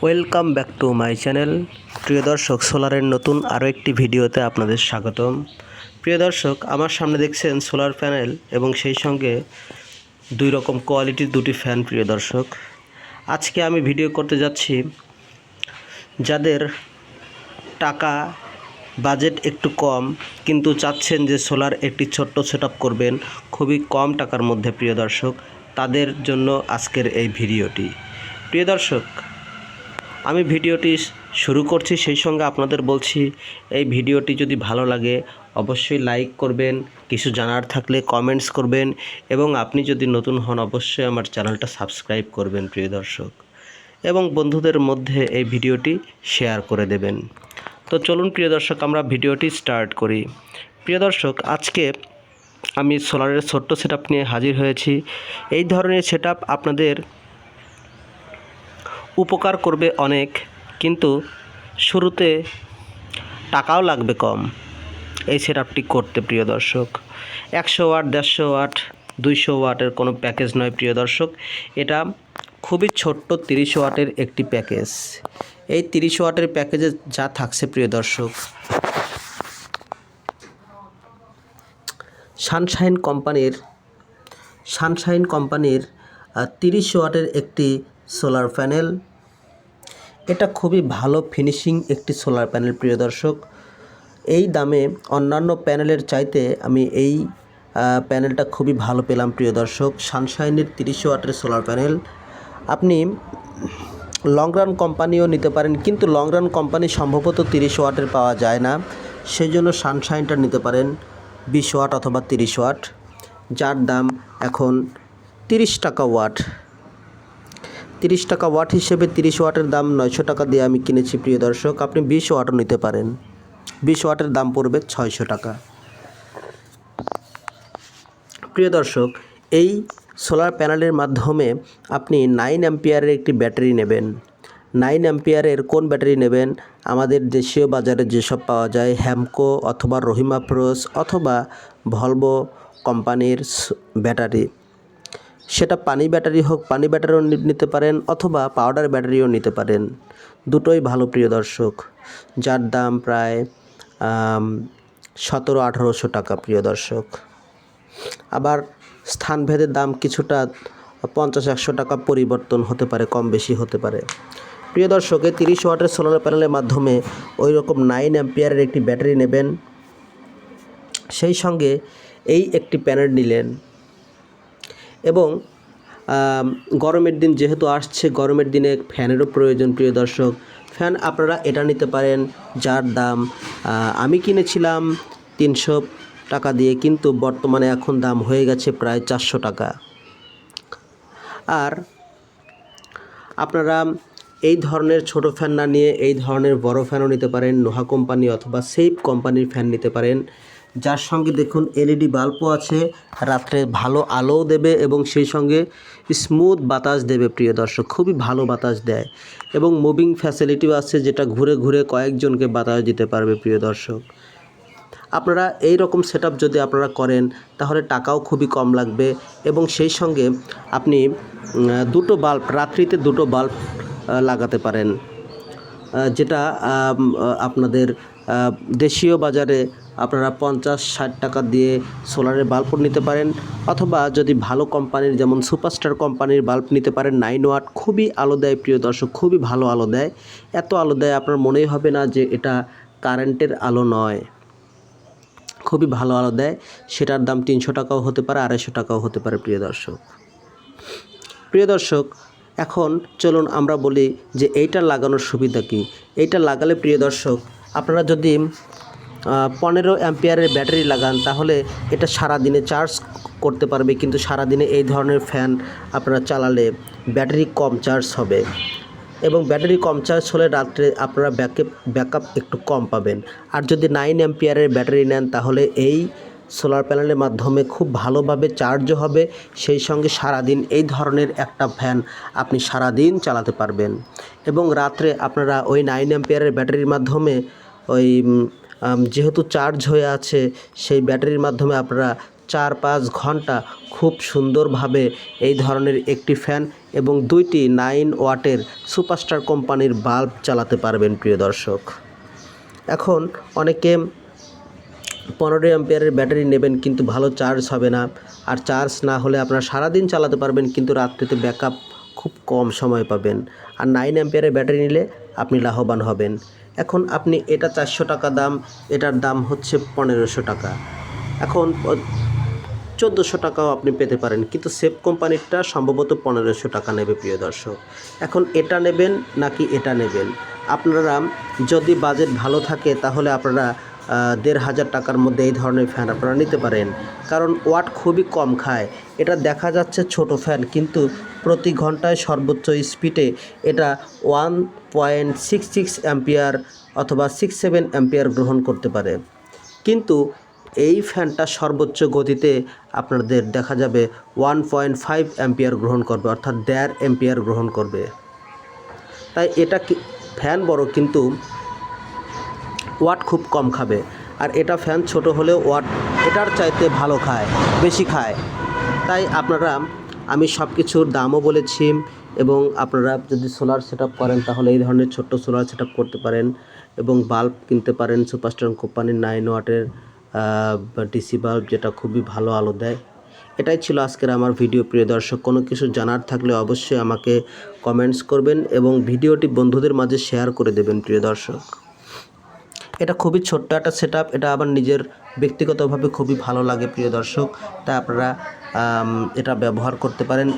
Welcome back to my channel. প্রিয় দর্শক, সোলারের নতুন আরও একটি ভিডিওতে আপনাদের স্বাগতম। প্রিয় দর্শক, আমার সামনে দেখছেন সোলার প্যানেল এবং সেই সঙ্গে দুই রকম কোয়ালিটির দুটি ফ্যান। প্রিয় দর্শক, আজকে আমি ভিডিও করতে যাচ্ছি যাদের টাকা বাজেট একটু কম কিন্তু চাচ্ছেন যে সোলার একটি ছোট্ট সেটআপ করবেন খুবই কম টাকার মধ্যে। প্রিয় দর্শক, তাদের জন্য আজকের এই ভিডিওটি। প্রিয় দর্শক, আমি ভিডিওটি শুরু করছি, সেই সঙ্গে আপনাদের বলছি এই ভিডিওটি যদি ভালো লাগে অবশ্যই লাইক করবেন, কিছু জানার থাকলে কমেন্টস করবেন এবং আপনি যদি নতুন হন অবশ্যই আমার চ্যানেলটা সাবস্ক্রাইব করবেন প্রিয় দর্শক, এবং বন্ধুদের মধ্যে এই ভিডিওটি শেয়ার করে দেবেন। তো চলুন প্রিয় দর্শক, আমরা ভিডিওটি স্টার্ট করি। প্রিয় দর্শক, আজকে আমি সোলারের ছোট্ট সেটআপ নিয়ে হাজির হয়েছি। এই ধরনের সেটআপ আপনাদের উপকার করবে অনেক, কিন্তু শুরুতে টাকাও লাগবে কম এই সেটআপটি করতে। প্রিয় দর্শক, 100 ওয়াট, 150 ওয়াট, 200 ওয়াটের কোনো প্যাকেজ নয় প্রিয় দর্শক। এটা খুবই ছোট্ট 30 ওয়াটের একটি প্যাকেজ। এই 30 ওয়াটের প্যাকেজে যা থাকছে প্রিয় দর্শক, সানশাইন কোম্পানির 30 ওয়াটের একটি সোলার প্যানেল। এটা খুবই ভালো ফিনিশিং একটি সোলার প্যানেল প্রিয় দর্শক। এই দামে অন্যান্য প্যানেলের চাইতে আমি এই প্যানেলটা খুবই ভালো পেলাম প্রিয় দর্শক। সানশাইনের 30 ওয়াটের সোলার প্যানেল আপনি লং রান কোম্পানিও নিতে পারেন, কিন্তু লং রান কোম্পানি সম্ভবত 30 ওয়াটের পাওয়া যায় না, সেই জন্য সানশাইনটা নিতে পারেন 20 ওয়াট অথবা 30 ওয়াট, যার দাম এখন 30 টাকা ওয়াট। 30 টাকা ওয়াট হিসেবে 30 ওয়াটের দাম 900 টাকা দিয়ে আমি কিনেছি প্রিয় দর্শক। আপনি 20 ওয়াটও নিতে পারেন, 20 ওয়াটের দাম পড়বে 600 টাকা। প্রিয় দর্শক, এই সোলার প্যানেলের মাধ্যমে আপনি 9 অ্যাম্পিয়ারের একটি ব্যাটারি নেবেন। 9 অ্যাম্পিয়ারের কোন ব্যাটারি নেবেন? আমাদের দেশীয় বাজারে যেসব পাওয়া যায়, হ্যামকো অথবা রহিমা ফ্রোস অথবা ভলভো কোম্পানির ব্যাটারি, সেটা পানি ব্যাটারি হোক, পানি ব্যাটারিও নিতে পারেন অথবা পাউডার ব্যাটারিও নিতে পারেন। দুটোই ভালো প্রিয় দর্শক, যার দাম প্রায় 1700-1800 টাকা প্রিয় দর্শক। আবার স্থানভেদে দাম কিছুটা 50-100 টাকা পরিবর্তন হতে পারে, কম বেশি হতে পারে। প্রিয় দর্শক, এই 30 ওয়াটের সোলার প্যানেলের মাধ্যমে ওই রকম 9 অ্যাম্পিয়ারের একটি ব্যাটারি নেবেন, সেই সঙ্গে এই একটি প্যানেল নিলেন এবং গরমের দিন যেহেতু আসছে, গরমের দিনে ফ্যানেরও প্রয়োজন প্রিয় দর্শক। ফ্যান আপনারা এটা নিতে পারেন, যার দাম আমি কিনেছিলাম 300 টাকা দিয়ে, কিন্তু বর্তমানে এখন দাম হয়ে গেছে প্রায় 400 টাকা। আর আপনারা এই ধরনের ছোট ফ্যান না নিয়ে এই ধরনের বড় ফ্যানও নিতে পারেন। নোহা কোম্পানি অথবা সেফ কোম্পানির ফ্যান নিতে পারেন, যার সঙ্গে দেখুন এলইডি বাল্বও আছে, রাত্রে ভালো আলোও দেবে এবং সেই সঙ্গে স্মুথ বাতাস দেবে প্রিয় দর্শক, খুবই ভালো বাতাস দেয় এবং মুভিং ফ্যাসিলিটিও আছে, যেটা ঘুরে ঘুরে কয়েকজনকে বাতাস দিতে পারবে প্রিয় দর্শক। আপনারা এই রকম সেটআপ যদি আপনারা করেন তাহলে টাকাও খুবই কম লাগবে এবং সেই সঙ্গে আপনি দুটো বাল্ব, রাত্রিতে দুটো বাল্ব লাগাতে পারেন, যেটা আপনাদের দেশীয় বাজারে আপনারা 50-60 টাকা দিয়ে সোলারের বাল্বও নিতে পারেন, অথবা যদি ভালো কোম্পানির যেমন সুপারস্টার কোম্পানির বাল্ব নিতে পারেন। 9 ওয়াট খুবই আলো দেয় প্রিয় দর্শক, খুবই ভালো আলো দেয়। এত আলো দেয় আপনার মনেই হবে না যে এটা কারেন্টের আলো নয়, খুবই ভালো আলো দেয়। সেটার দাম 300 টাকাও হতে পারে, 250 টাকাও হতে পারে প্রিয় দর্শক। প্রিয় দর্শক, এখন চলুন আমরা বলি যে এইটা লাগানোর সুবিধা কী। এইটা লাগালে প্রিয় দর্শক, আপনারা যদি 15 অ্যাম্পিয়ারের ব্যাটারি লাগান তাহলে এটা সারাদিনে চার্জ করতে পারবে, কিন্তু সারাদিনে এই ধরনের ফ্যান আপনারা চালালে ব্যাটারি কম চার্জ হবে এবং ব্যাটারি কম চার্জ হলে রাত্রে আপনারা ব্যাকআপ একটু কম পাবেন। আর যদি 9 অ্যাম্পিয়ারের ব্যাটারি নেন তাহলে এই সোলার প্যানেলের মাধ্যমে খুব ভালোভাবে চার্জও হবে, সেই সঙ্গে সারাদিন এই ধরনের একটা ফ্যান আপনি সারাদিন চালাতে পারবেন এবং রাত্রে আপনারা ওই 9 অ্যাম্পিয়ারের ব্যাটারির মাধ্যমে ওই যেহেতু চার্জ হয়ে আছে সেই ব্যাটারির মাধ্যমে আপনারা 4-5 ঘন্টা খুব সুন্দরভাবে এই ধরনের একটি ফ্যান এবং 2টি 9 ওয়াটের সুপারস্টার কোম্পানির বাল্ব চালাতে পারবেন প্রিয় দর্শক। এখন অনেকে 15 অ্যাম্পিয়ারের ব্যাটারি নেবেন, কিন্তু ভালো চার্জ হবে না, আর চার্জ না হলে আপনারা সারাদিন চালাতে পারবেন কিন্তু রাত্রিতে ব্যাকআপ খুব কম সময় পাবেন। আর 9 অ্যাম্পিয়ারের ব্যাটারি নিলে আপনি লাভবান হবেন। এখন আপনি এটা 400 টাকা দাম, এটার দাম হচ্ছে 1500 টাকা, এখন 1400 টাকাও আপনি পেতে পারেন, কিন্তু সেফ কোম্পানিরটা সম্ভবত 1500 টাকা নেবে প্রিয় দর্শক। এখন এটা নেবেন নাকি এটা নেবেন? আপনারা যদি বাজেট ভালো থাকে তাহলে আপনারা 1500 টাকার মধ্যে এই ধরনের ফ্যান আপনারা নিতে পারেন, কারণ ওয়াট খুবই কম খায়। এটা দেখা যাচ্ছে ছোট ফ্যান, কিন্তু প্রতি ঘন্টায় সর্বোচ্চ স্পিডে এটা 1.66 অ্যাম্পিয়ার অথবা 67 অ্যাম্পিয়ার গ্রহণ করতে পারে। কিন্তু এই ফ্যানটা সর্বোচ্চ গতিতে আপনাদের দেখা যাবে 1.5 অ্যাম্পিয়ার গ্রহণ করবে, অর্থাৎ 1.5 অ্যাম্পিয়ার গ্রহণ করবে। তাই এটা ফ্যান বড় কিন্তু ওয়াট খুব কম খাবে, আর এটা ফ্যান ছোট হলেও ওয়াট এটার চাইতে ভালো খায়, বেশি খায়। তাই আপনারা, আমি সব কিছুর দামও বলেছি, এবং আপনারা যদি সোলার সেটআপ করেন তাহলে এই ধরনের ছোট্ট সোলার সেটআপ করতে পারেন এবং বাল্ব কিনতে পারেন সুপারস্টার কোম্পানির 9 ওয়াটের ডিসি বাল্ব, যেটা খুবই ভালো আলো দেয়। এটাই ছিল আজকের আমার ভিডিও প্রিয় দর্শক। কোনো কিছু জানার থাকলে অবশ্যই আমাকে কমেন্টস করবেন এবং ভিডিওটি বন্ধুদের মাঝে শেয়ার করে দেবেন প্রিয় দর্শক। এটা খুবই ছোট্ট একটা সেটআপ, এটা আবার নিজের ব্যক্তিগতভাবে খুবই ভালো লাগে প্রিয় দর্শক, তাই আপনারা এটা ব্যবহার করতে পারেন।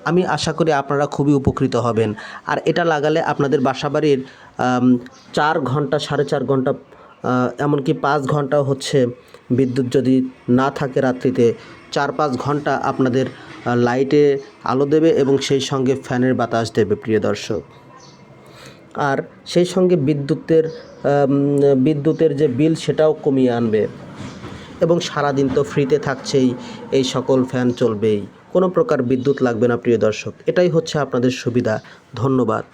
আমি আশা করি আপনারা খুবই উপকৃত হবেন। আর এটা লাগালে আপনাদের বাসাবাড়ির 4 ঘন্টা 4.5 ঘন্টা এমনকি 5 ঘন্টাও হচ্ছে বিদ্যুৎ যদি না থাকে রাত্রিতে, 4-5 ঘন্টা আপনাদের লাইটে আলো দেবে এবং সেই সঙ্গে ফ্যানের বাতাস দেবে প্রিয় দর্শক। আর সেই সঙ্গে বিদ্যুতের যে বিল সেটাও কমিয়ে আনবে, এবং সারাদিন তো ফ্রিতে থাকছেই, এই সকল ফ্যান চলবেই, কোনো প্রকার বিদ্যুৎ লাগবে না প্রিয় দর্শক। এটাই হচ্ছে আপনাদের সুবিধা। ধন্যবাদ।